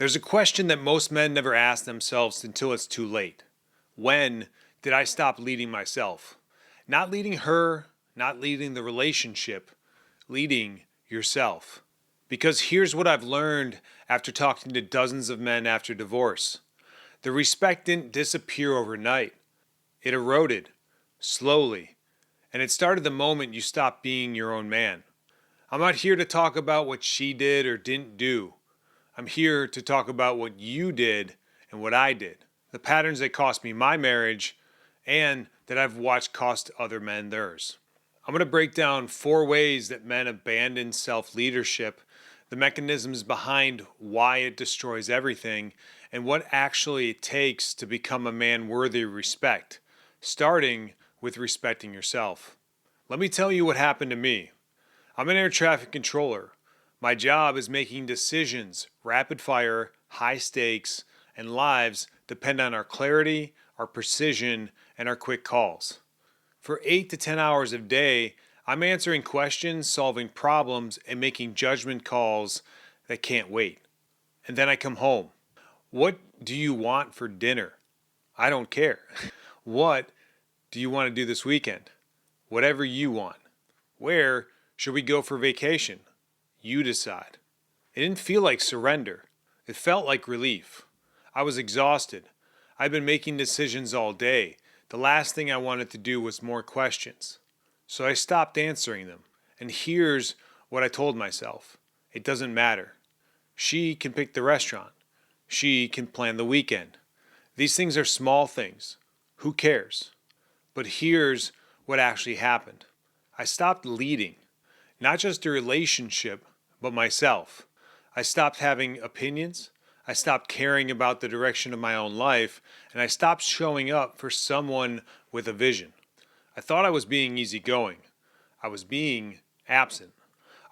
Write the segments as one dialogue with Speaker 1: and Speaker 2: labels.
Speaker 1: There's a question that most men never ask themselves until it's too late. When did I stop leading myself? Not leading her, not leading the relationship, leading yourself. Because here's what I've learned after talking to dozens of men after divorce. The respect didn't disappear overnight. It eroded, slowly, and it started the moment you stopped being your own man. I'm not here to talk about what she did or didn't do. I'm here to talk about what you did and what I did. The patterns that cost me my marriage and that I've watched cost other men theirs. I'm going to break down 4 ways that men abandon self-leadership, the mechanisms behind why it destroys everything, and what actually it takes to become a man worthy of respect, starting with respecting yourself. Let me tell you what happened to me. I'm an air traffic controller. My job is making decisions, rapid fire, high stakes, and lives depend on our clarity, our precision, and our quick calls. For 8 to 10 hours a day, I'm answering questions, solving problems, and making judgment calls that can't wait. And then I come home. What do you want for dinner? I don't care. What do you want to do this weekend? Whatever you want. Where should we go for vacation? You decide. It didn't feel like surrender. It felt like relief. I was exhausted. I'd been making decisions all day. The last thing I wanted to do was more questions. So I stopped answering them. And here's what I told myself. It doesn't matter. She can pick the restaurant. She can plan the weekend. These things are small things. Who cares? But here's what actually happened. I stopped leading. Not just a relationship, but myself. I stopped having opinions. I stopped caring about the direction of my own life, and I stopped showing up for someone with a vision. I thought I was being easygoing. I was being absent.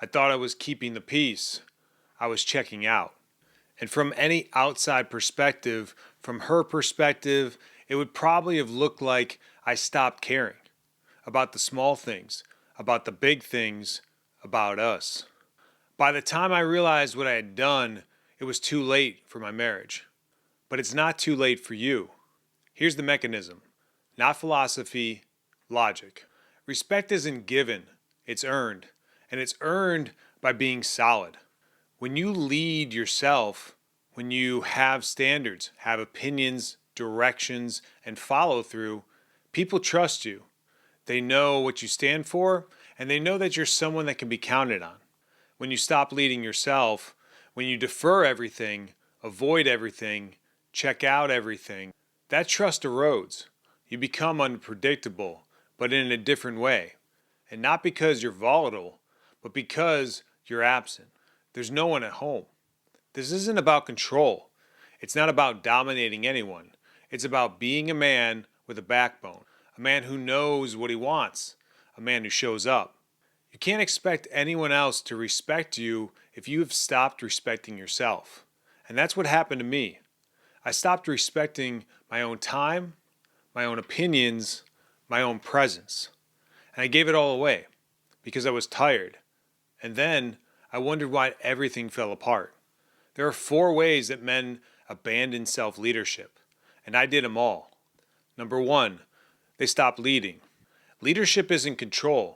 Speaker 1: I thought I was keeping the peace. I was checking out. And from any outside perspective, from her perspective, it would probably have looked like I stopped caring about the small things, about the big things, about us. By the time I realized what I had done, it was too late for my marriage. But it's not too late for you. Here's the mechanism. Not philosophy, logic. Respect isn't given, it's earned. And it's earned by being solid. When you lead yourself, when you have standards, have opinions, directions, and follow through, people trust you. They know what you stand for, and they know that you're someone that can be counted on. When you stop leading yourself, when you defer everything, avoid everything, check out everything, that trust erodes. You become unpredictable, but in a different way. And not because you're volatile, but because you're absent. There's no one at home. This isn't about control. It's not about dominating anyone. It's about being a man with a backbone, a man who knows what he wants, a man who shows up. You can't expect anyone else to respect you if you have stopped respecting yourself. And that's what happened to me. I stopped respecting my own time, my own opinions, my own presence. And I gave it all away because I was tired. And then I wondered why everything fell apart. There are 4 ways that men abandon self-leadership, and I did them all. Number 1, they stop leading. Leadership isn't control.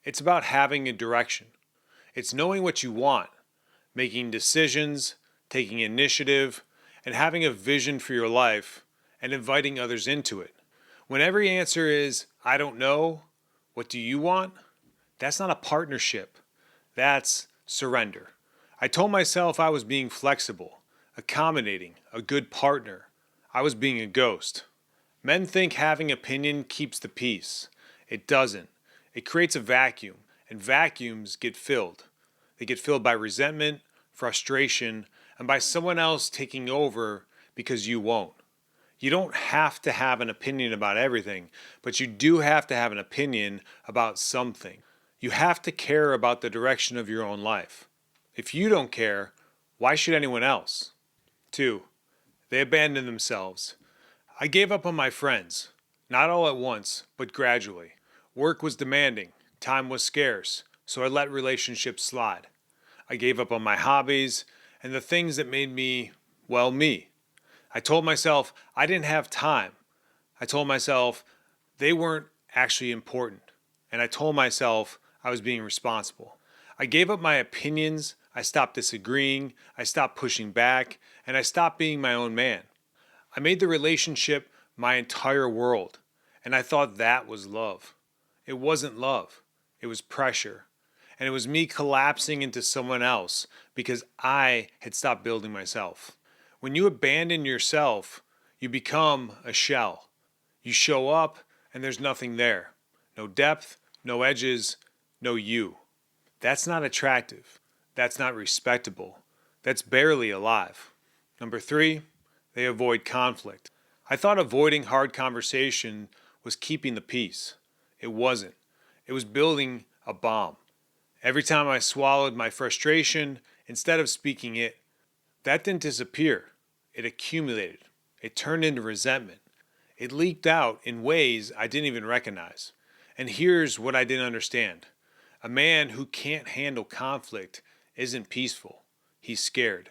Speaker 1: It's about having a direction. It's knowing what you want, making decisions, taking initiative, and having a vision for your life and inviting others into it. When every answer is, I don't know, what do you want? That's not a partnership. That's surrender. I told myself I was being flexible, accommodating, a good partner. I was being a ghost. Men think having opinion keeps the peace. It doesn't. It creates a vacuum, and vacuums get filled. They get filled by resentment, frustration, and by someone else taking over because you won't. You don't have to have an opinion about everything, but you do have to have an opinion about something. You have to care about the direction of your own life. If you don't care, why should anyone else? 2, they abandon themselves. I gave up on my friends, not all at once, but gradually. Work was demanding, time was scarce, so I let relationships slide. I gave up on my hobbies and the things that made me Well, me. I told myself I didn't have time. I told myself they weren't actually important. And I told myself I was being responsible. I gave up my opinions. I stopped disagreeing. I stopped pushing back. And I stopped being my own man. I made the relationship my entire world. And I thought that was love. It wasn't love. It was pressure. And it was me collapsing into someone else because I had stopped building myself. When you abandon yourself, you become a shell. You show up and there's nothing there. No depth, no edges, no you. That's not attractive. That's not respectable. That's barely alive. Number 3, they avoid conflict. I thought avoiding hard conversation was keeping the peace. It wasn't. It was building a bomb. Every time I swallowed my frustration, instead of speaking it, that didn't disappear. It accumulated. It turned into resentment. It leaked out in ways I didn't even recognize. And here's what I didn't understand. A man who can't handle conflict isn't peaceful. He's scared.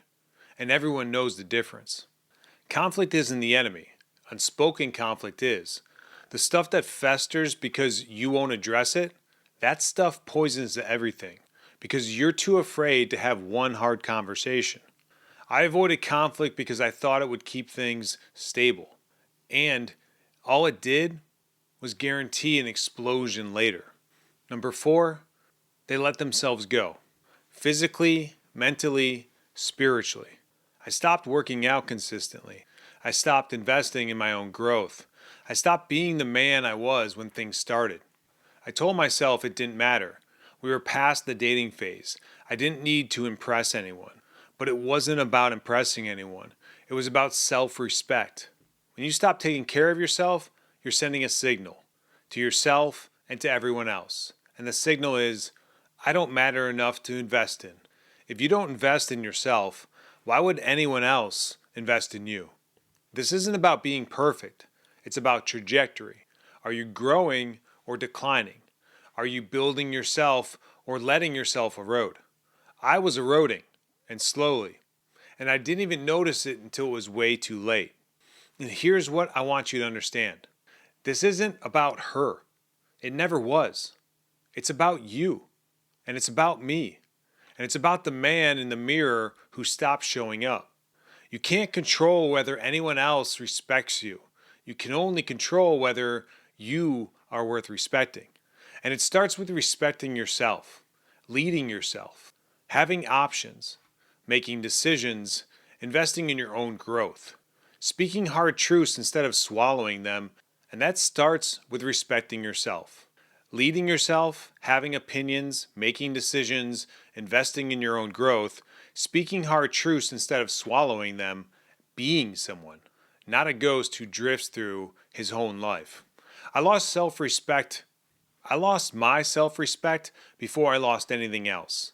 Speaker 1: And everyone knows the difference. Conflict isn't the enemy. Unspoken conflict is. The stuff that festers because you won't address it, that stuff poisons everything because you're too afraid to have one hard conversation. I avoided conflict because I thought it would keep things stable. And all it did was guarantee an explosion later. Number 4, they let themselves go. Physically, mentally, spiritually. I stopped working out consistently. I stopped investing in my own growth. I stopped being the man I was when things started. I told myself it didn't matter. We were past the dating phase. I didn't need to impress anyone. But it wasn't about impressing anyone. It was about self-respect. When you stop taking care of yourself, you're sending a signal to yourself and to everyone else. And the signal is, I don't matter enough to invest in. If you don't invest in yourself, why would anyone else invest in you? This isn't about being perfect. It's about trajectory. Are you growing or declining? Are you building yourself or letting yourself erode? I was eroding, and slowly. And I didn't even notice it until it was way too late. And here's what I want you to understand. This isn't about her. It never was. It's about you. And it's about me. And it's about the man in the mirror who stopped showing up. You can't control whether anyone else respects you. You can only control whether you are worth respecting. And it starts with respecting yourself, leading yourself, having options, making decisions, investing in your own growth, speaking hard truths instead of swallowing them, and that starts with respecting yourself. Leading yourself, having opinions, making decisions, investing in your own growth, speaking hard truths instead of swallowing them, being someone, not a ghost who drifts through his own life. I lost my self-respect before I lost anything else.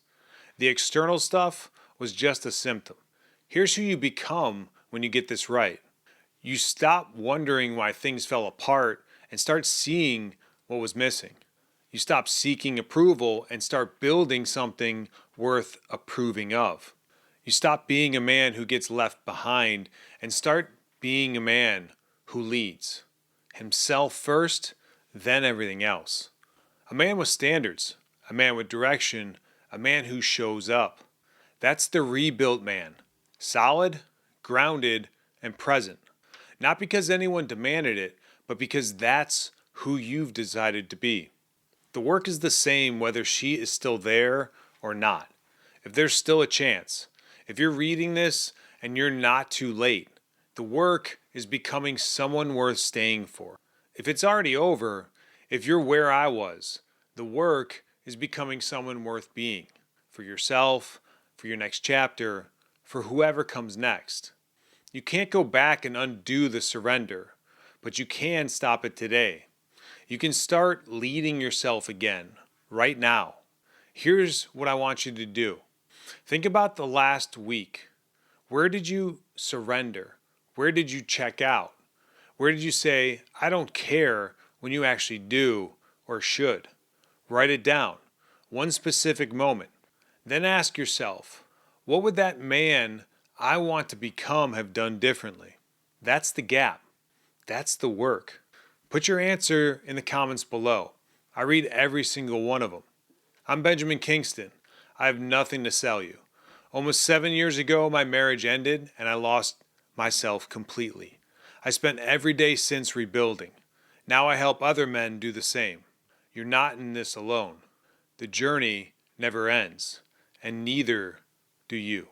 Speaker 1: The external stuff was just a symptom. Here's who you become when you get this right. You stop wondering why things fell apart and start seeing what was missing. You stop seeking approval and start building something worth approving of. You stop being a man who gets left behind and start being a man who leads. Himself first, then everything else. A man with standards, a man with direction, a man who shows up. That's the rebuilt man. Solid, grounded, and present. Not because anyone demanded it, but because that's who you've decided to be. The work is the same whether she is still there or not. If there's still a chance. If you're reading this and you're not too late, the work is becoming someone worth staying for. If it's already over, if you're where I was, the work is becoming someone worth being. For yourself, for your next chapter, for whoever comes next. You can't go back and undo the surrender, but you can stop it today. You can start leading yourself again, right now. Here's what I want you to do. Think about the last week. Where did you surrender? Where did you check out? Where did you say, I don't care, when you actually do or should? Write it down. One specific moment. Then ask yourself, what would that man I want to become have done differently? That's the gap. That's the work. Put your answer in the comments below. I read every single one of them. I'm Benjamin Kingston. I have nothing to sell you. Almost 7 years ago, my marriage ended and I lost myself completely. I spent every day since rebuilding. Now I help other men do the same. You're not in this alone. The journey never ends, and neither do you.